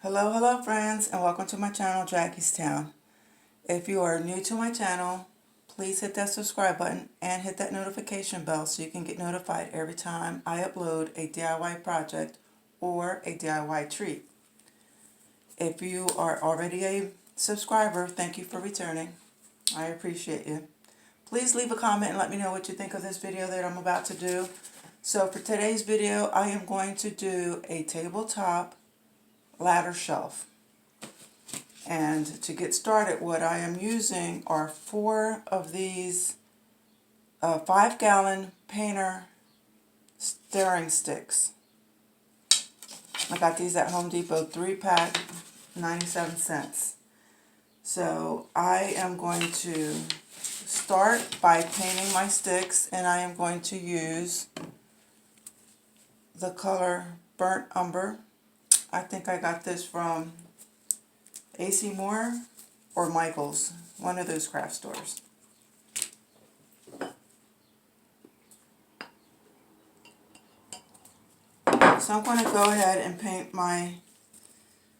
Hello friends, and welcome to my channel, Jackie's Town. If you are new to my channel, please hit that subscribe button and hit that notification bell so you can get notified every time I upload a DIY project or a DIY treat. If you are already a subscriber, thank you for returning. I appreciate you. Please leave a comment and let me know what you think of this video that I'm about to do. So for today's video, I am going to do a tabletop ladder shelf. And to get started, what I am using are 4 of these 5-gallon painter stirring sticks. I got these at Home Depot, 3-pack, 97 cents. So I am going to start by painting my sticks, and I am going to use the color Burnt Umber. I think I got this from AC Moore or Michael's, one of those craft stores. So I'm going to go ahead and paint my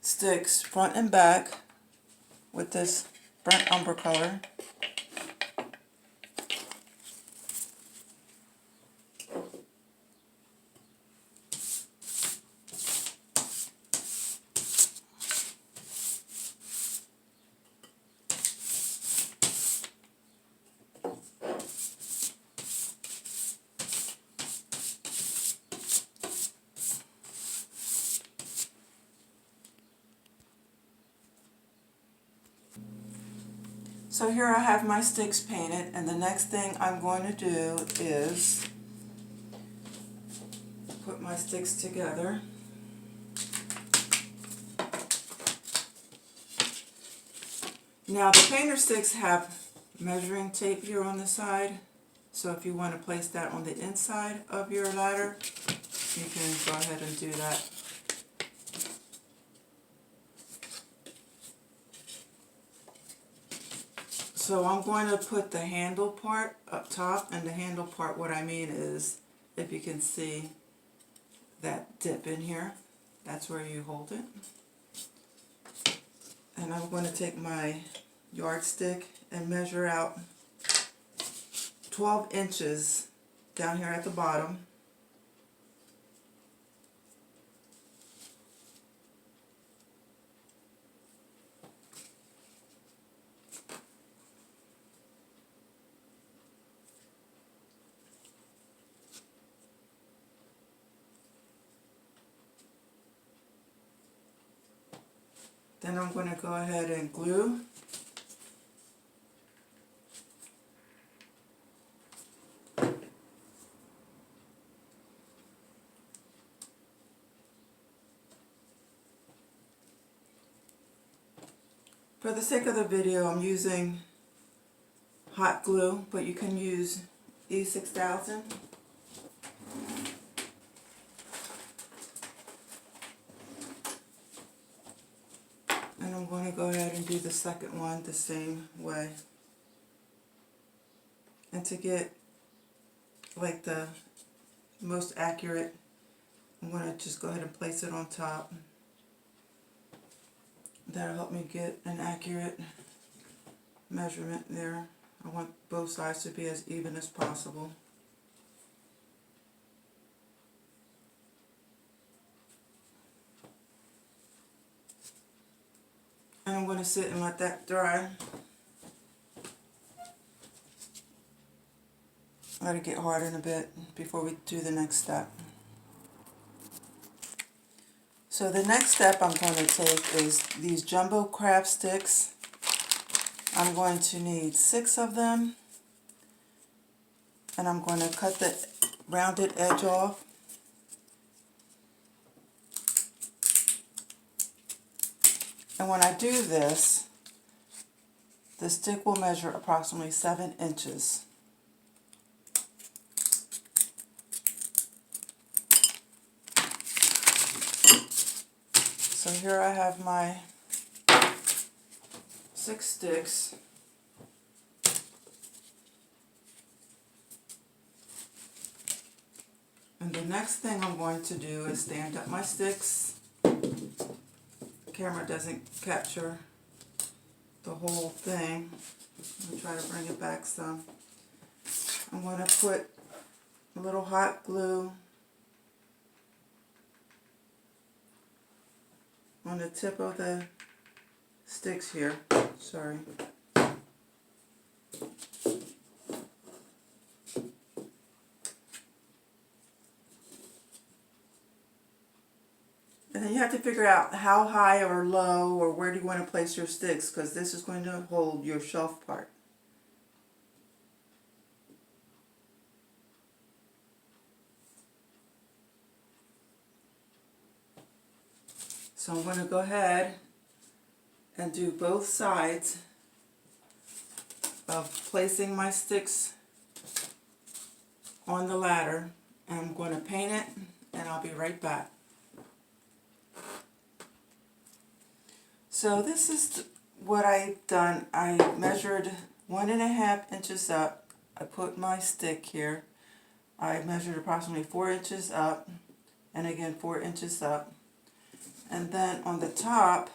sticks front and back with this Burnt Umber color. So here I have my sticks painted, and the next thing I'm going to do is put my sticks together. Now the painter sticks have measuring tape here on the side, so if you want to place that on the inside of your ladder, you can go ahead and do that. So I'm going to put the handle part up top, and the handle part, what I mean is, if you can see that dip in here, that's where you hold it. And I'm going to take my yardstick and measure out 12 inches down here at the bottom. Then I'm going to go ahead and glue. For the sake of the video, I'm using hot glue, but you can use E6000. And I'm going to go ahead and do the second one the same way. And to get like the most accurate, I'm going to just go ahead and place it on top. That'll help me get an accurate measurement there. I want both sides to be as even as possible. And I'm going to sit and let that dry. Let it get hardened a bit before we do the next step. So the next step I'm going to take is these jumbo craft sticks. I'm going to need 6 of them. And I'm going to cut the rounded edge off. And when I do this, the stick will measure approximately 7 inches. So here I have my 6 sticks. And the next thing I'm going to do is stand up my sticks, camera doesn't capture the whole thing. I'll try to bring it back some. I'm going to put a little hot glue on the tip of the sticks here. Sorry. And then you have to figure out how high or low or where do you want to place your sticks, because this is going to hold your shelf part. So I'm going to go ahead and do both sides of placing my sticks on the ladder. And I'm going to paint it, and I'll be right back. So this is what I've done. I measured 1.5 inches up. I put my stick here. I measured approximately 4 inches up, and again 4 inches up. And then on the top,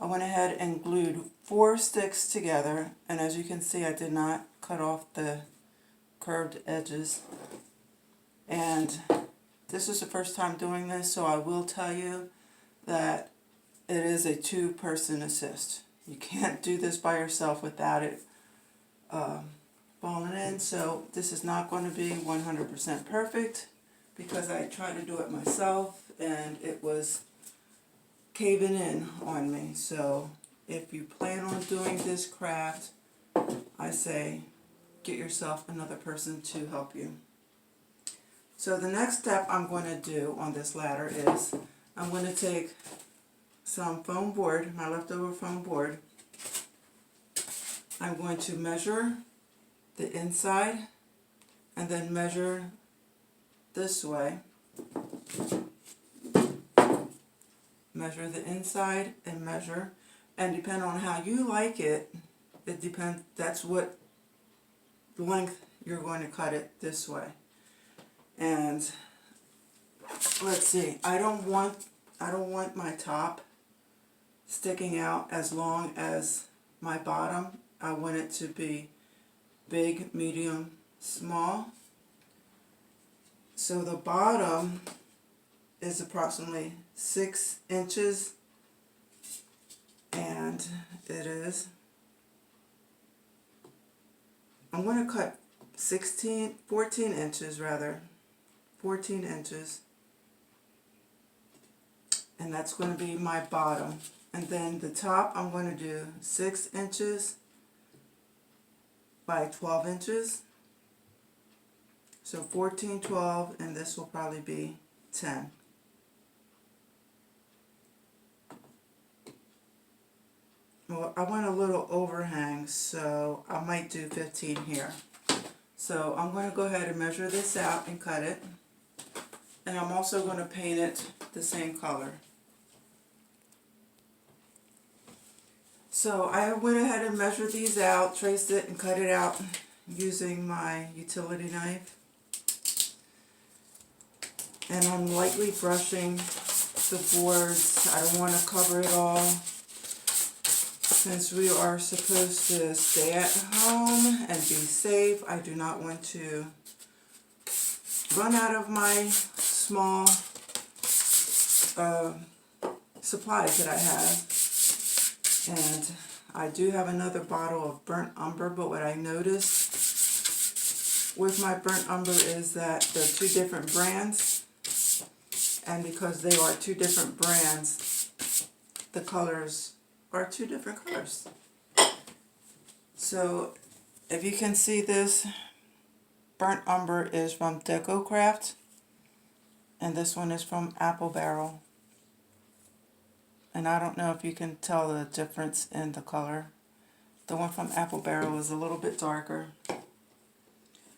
I went ahead and glued 4 sticks together. And as you can see, I did not cut off the curved edges. And this is the first time doing this, so I will tell you that it is a 2-person assist. You can't do this by yourself without it falling in. So this is not going to be 100% perfect because I tried to do it myself and it was caving in on me. So if you plan on doing this craft, I say get yourself another person to help you. So the next step I'm going to do on this ladder is I'm going to take some foam board, my leftover foam board. I'm going to measure the inside and then measure this way. Measure the inside and measure, and depending on how you like it, it depends, that's what length you're going to cut it this way. And let's see, I don't want my top sticking out as long as my bottom. I want it to be big, medium, small. So the bottom is approximately 6 inches, and it is, I'm going to cut 14 inches rather, 14 inches, and that's going to be my bottom. And then the top I'm going to do 6 inches by 12 inches. So 14, 12, and this will probably be 10. Well, I want a little overhang, so I might do 15 here. So I'm going to go ahead and measure this out and cut it. And I'm also going to paint it the same color. So I went ahead and measured these out, traced it, and cut it out using my utility knife. And I'm lightly brushing the boards. I don't want to cover it all. Since we are supposed to stay at home and be safe, I do not want to run out of my small supplies that I have. And I do have another bottle of burnt umber, but what I noticed with my burnt umber is that they're 2 different brands. And because they are 2 different brands, the colors are 2 different colors. So if you can see this, burnt umber is from Decocraft, and this one is from Apple Barrel. And I don't know if you can tell the difference in the color. The one from Apple Barrel is a little bit darker.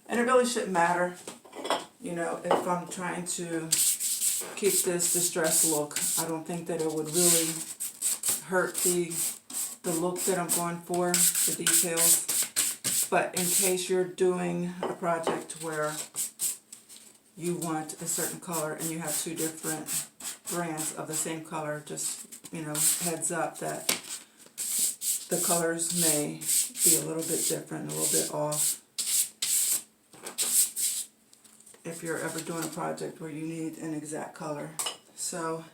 And it really shouldn't matter, you know, if I'm trying to keep this distressed look. I don't think that it would really hurt the look that I'm going for, the details. But in case you're doing a project where you want a certain color and you have 2 different brands of the same color, just you know, heads up that the colors may be a little bit different, a little bit off. If you're ever doing a project where you need an exact color. So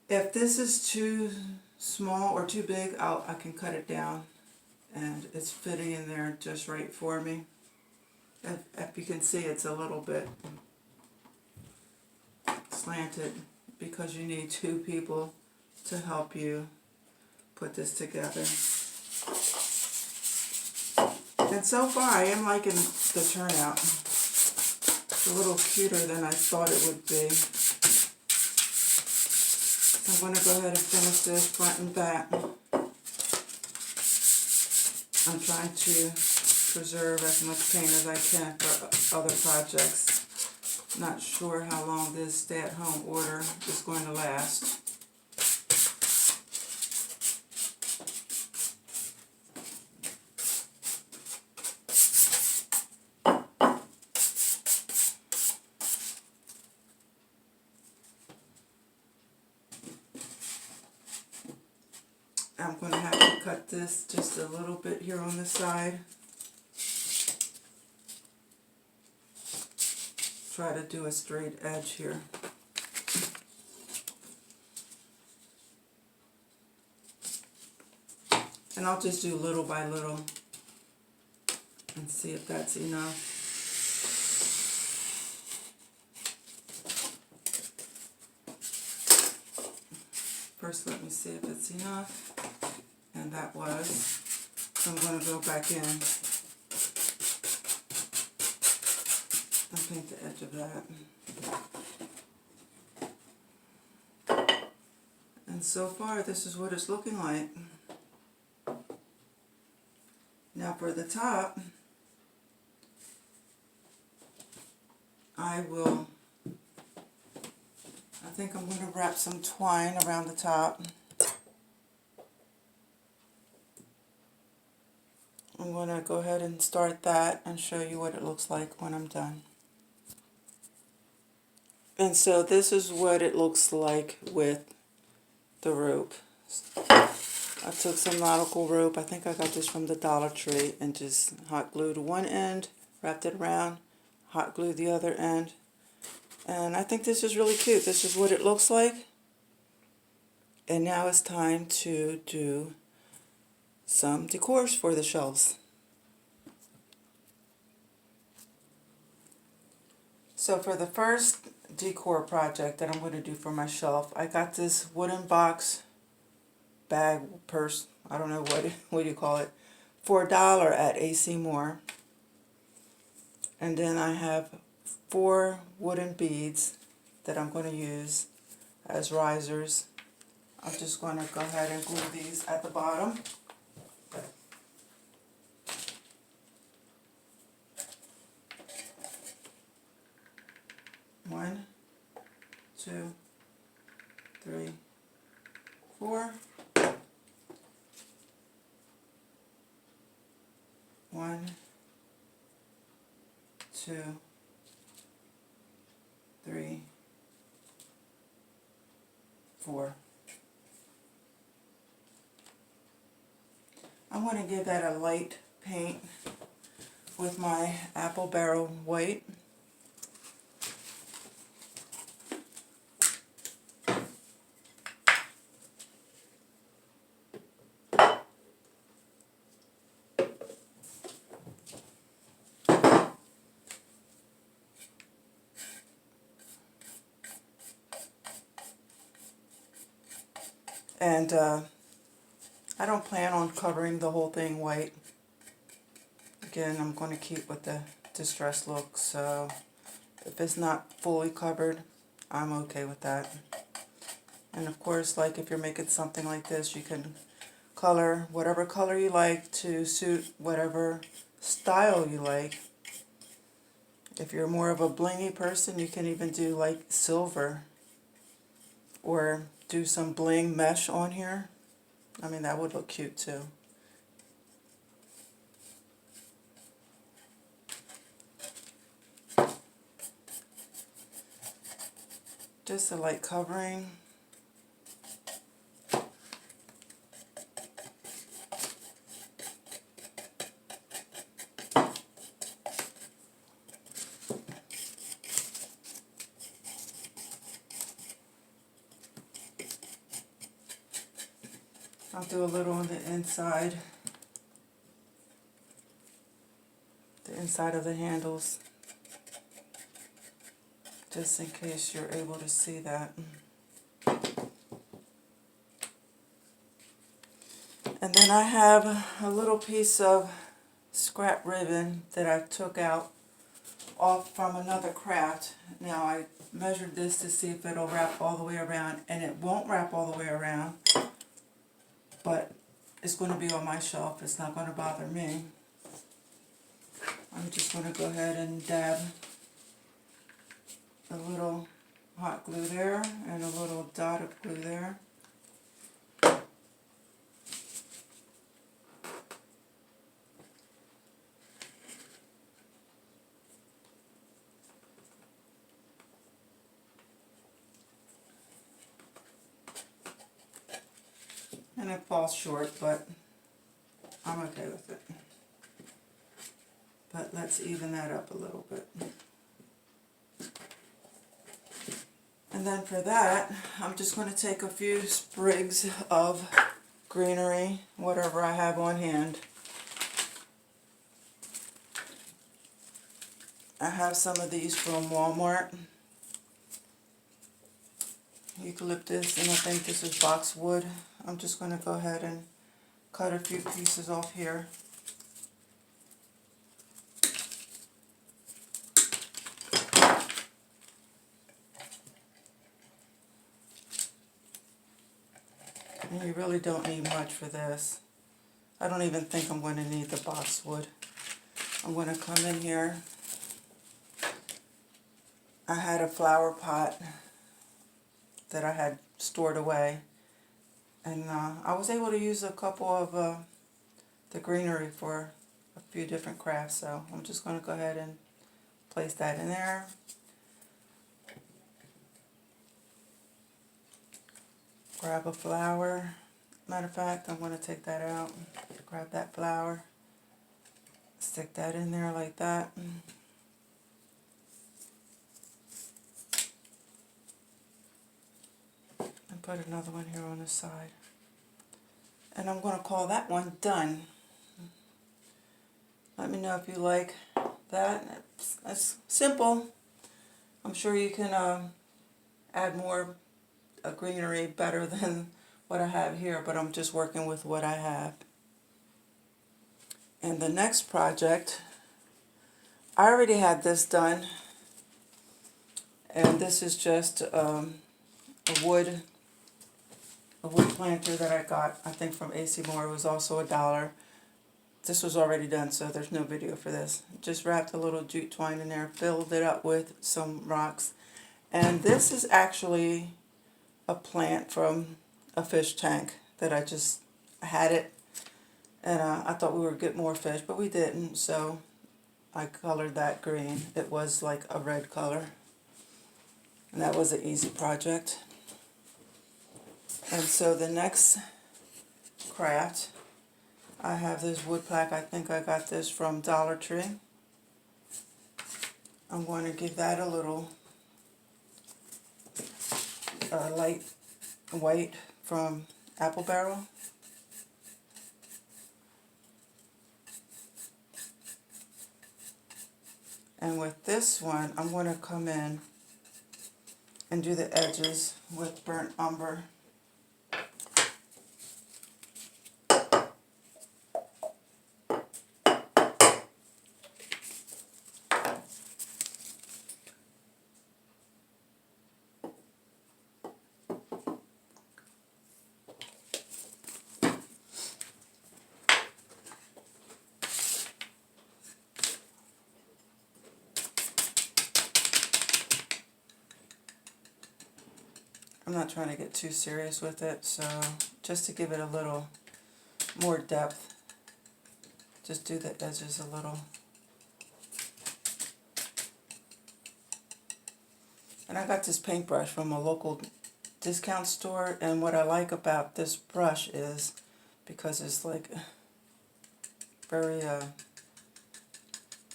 if this is too small or too big, I can cut it down, and it's fitting in there just right for me. If you can see, it's a little bit slanted because you need two people to help you put this together. And so far I am liking the turnout. It's a little cuter than I thought it would be. So I'm going to go ahead and finish this front and back. I'm trying to preserve as much paint as I can for other projects. Not sure how long this stay-at-home order is going to last. I'm going to have to cut this just a little bit here on the side. Try to do a straight edge here. And I'll just do little by little and see if that's enough. First, let me see if it's enough. And that was. So I'm going to go back in and paint the edge of that. And so far, this is what it's looking like. Now for the top, I think I'm going to wrap some twine around the top. I'm going to go ahead and start that and show you what it looks like when I'm done. And so this is what it looks like with the rope. I took some nautical rope, I think I got this from the Dollar Tree, and just hot glued one end, wrapped it around, hot glued the other end. And I think this is really cute. This is what it looks like. And now it's time to do some decors for the shelves. So for the first decor project that I'm going to do for my shelf, I got this wooden box, bag, purse, I don't know what do you call it, for $1 at AC Moore. And then I have 4 wooden beads that I'm going to use as risers. I'm just going to go ahead and glue these at the bottom. One, 2, 3, 4. 1, 2, 3, 4. I'm going to give that a light paint with my apple barrel white. And I don't plan on covering the whole thing white. Again, I'm going to keep with the distressed look, so if it's not fully covered, I'm okay with that. And of course, like if you're making something like this, you can color whatever color you like to suit whatever style you like. If you're more of a blingy person, you can even do like silver or do some bling mesh on here. I mean, that would look cute too. Just a light covering. I'll do a little on the inside of the handles, just in case you're able to see that. And then I have a little piece of scrap ribbon that I took out off from another craft. Now I measured this to see if it'll wrap all the way around, and it won't wrap all the way around, but it's going to be on my shelf. It's not going to bother me. I'm just going to go ahead and dab a little hot glue there and a little dot of glue there. And it falls short, but I'm okay with it. But let's even that up a little bit. And then for that, I'm just going to take a few sprigs of greenery, whatever I have on hand. I have some of these from Walmart. Eucalyptus, and I think this is boxwood. I'm just going to go ahead and cut a few pieces off here. And you really don't need much for this. I don't even think I'm going to need the boxwood. I'm going to come in here. I had a flower pot that I had stored away, and I was able to use a couple of the greenery for a few different crafts, so I'm just going to go ahead and place that in there. Grab a flower. Matter of fact, I'm going to take that out. Grab that flower. Stick that in there like that. And put another one here on the side. And I'm going to call that one done. Let me know if you like that. It's simple. I'm sure you can add more greenery better than what I have here, but I'm just working with what I have. And the next project, I already had this done, and this is just a wood planter that I got, I think from AC Moore. It was also $1. This was already done, so there's no video for this. Just wrapped a little jute twine in there, filled it up with some rocks, and this is actually a plant from a fish tank that I just had it, and I thought we would get more fish, but we didn't, so I colored that green. It was like a red color, and that was an easy project. And so the next craft, I have this wood plaque. I think I got this from Dollar Tree. I'm going to give that a little light white from Apple Barrel. And with this one, I'm going to come in and do the edges with burnt umber. I'm not trying to get too serious with it, so just to give it a little more depth, just do the edges a little. And I got this paintbrush from a local discount store, and what I like about this brush is, because it's like very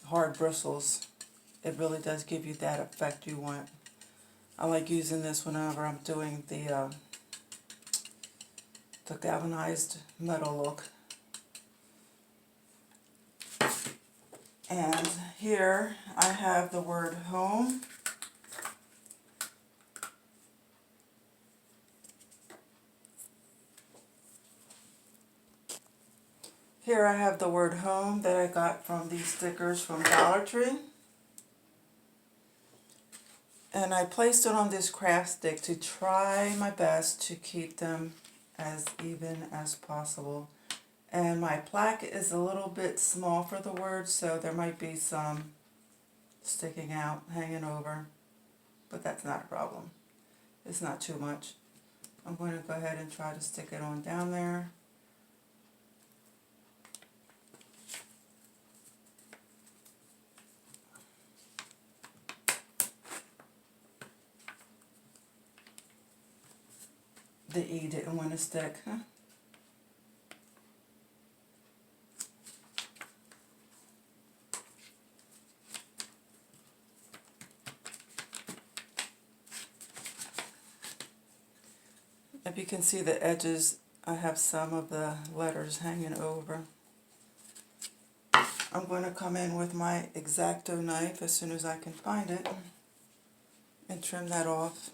hard bristles, it really does give you that effect you want. I like using this whenever I'm doing the the galvanized metal look. And here I have the word home. Here I have the word home that I got from these stickers from Dollar Tree. And I placed it on this craft stick to try my best to keep them as even as possible. And my plaque is a little bit small for the words, so there might be some sticking out, hanging over, but that's not a problem. It's not too much. I'm going to go ahead and try to stick it on down there. The E didn't want to stick, huh? If you can see the edges, I have some of the letters hanging over. I'm going to come in with my X-Acto knife as soon as I can find it and trim that off.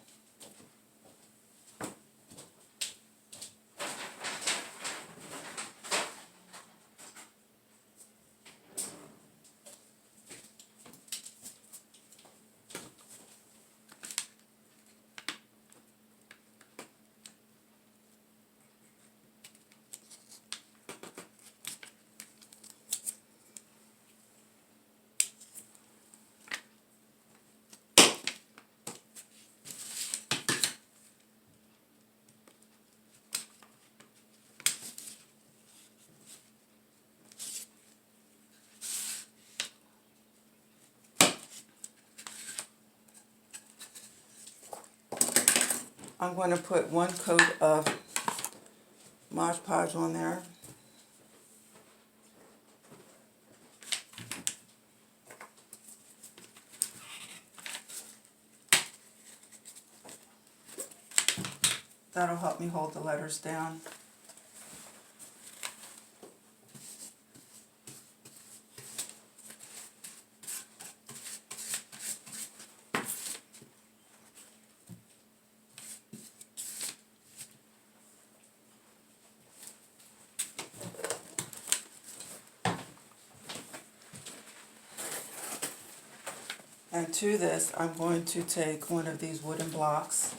I'm going to put one coat of Mod Podge on there. That'll help me hold the letters down. And to this, I'm going to take one of these wooden blocks,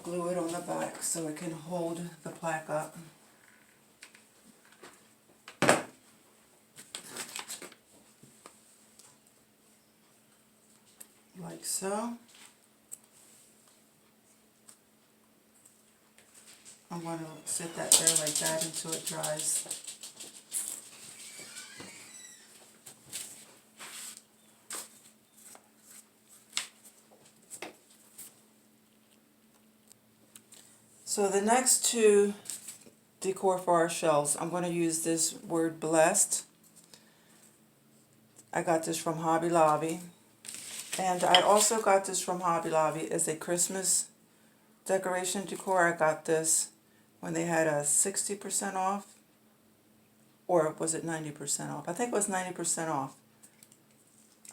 glue it on the back so it can hold the plaque up. Like so. I'm going to sit that there like that until it dries. So the next two decor for our shelves, I'm going to use this word blessed. I got this from Hobby Lobby. And I also got this from Hobby Lobby as a Christmas decoration decor. I got this when they had a 60% off. Or was it 90% off? I think it was 90% off.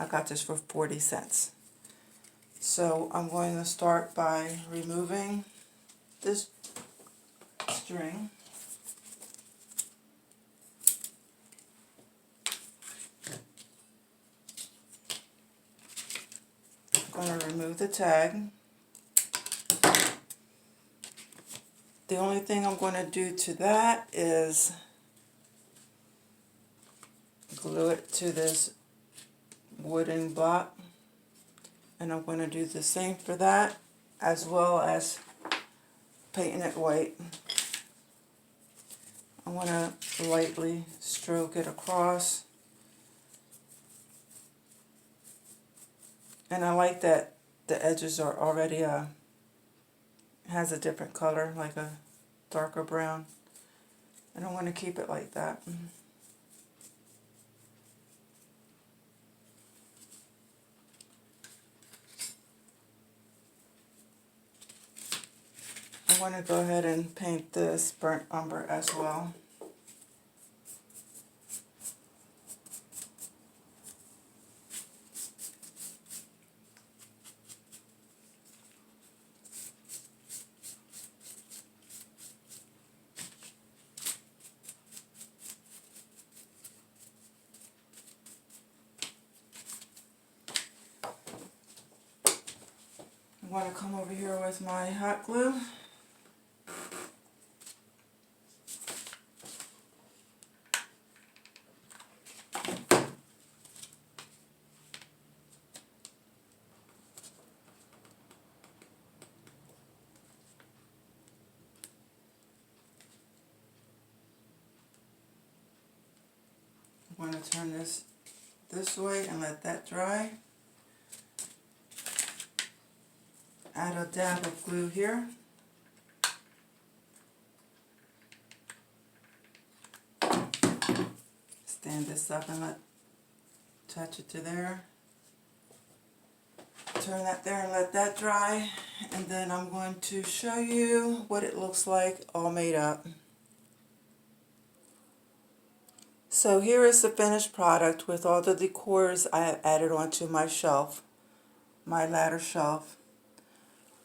I got this for 40 cents. So I'm going to start by removing this string. I'm going to remove the tag. The only thing I'm going to do to that is glue it to this wooden block. And I'm going to do the same for that, as well as painting it white. I want to lightly stroke it across. And I like that the edges are already has a different color, like a darker brown. And I want to keep it like that. I want to go ahead and paint this burnt umber as well. I'm going to come over here with my hot glue. I'm going to turn this way and let that dry. Add a dab of glue here. Stand this up and touch it to there. Turn that there and let that dry. And then I'm going to show you what it looks like all made up. So here is the finished product with all the decors I have added onto my shelf, my ladder shelf.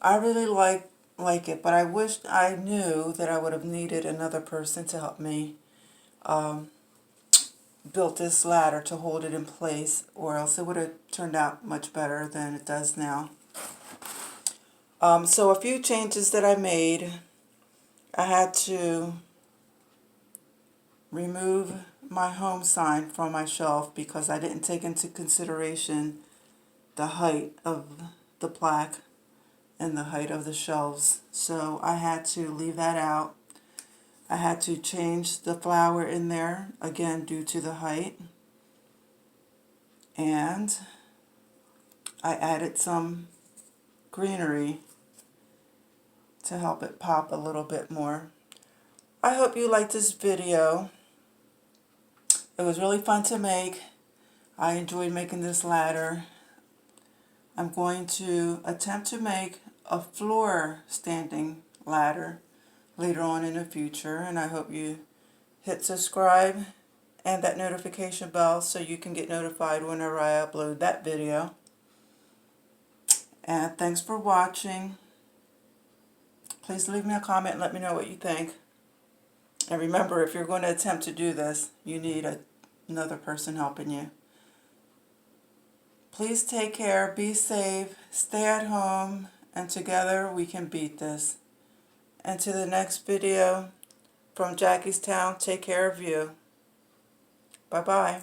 I really like it, but I wish I knew that I would have needed another person to help me build this ladder to hold it in place, or else it would have turned out much better than it does now. So a few changes that I made. I had to remove my home sign from my shelf because I didn't take into consideration the height of the plaque and the height of the shelves. So I had to leave that out. I had to change the flower in there, again due to the height. And I added some greenery to help it pop a little bit more. I hope you liked this video. It was really fun to make. I enjoyed making this ladder. I'm going to attempt to make a floor standing ladder later on in the future, and I hope you hit subscribe and that notification bell so you can get notified whenever I upload that video. And thanks for watching. Please leave me a comment and let me know what you think. And remember, if you're going to attempt to do this, you need another person helping you. Please take care, be safe, stay at home, and together we can beat this. And to the next video from Jackie's Town, take care of you. Bye-bye.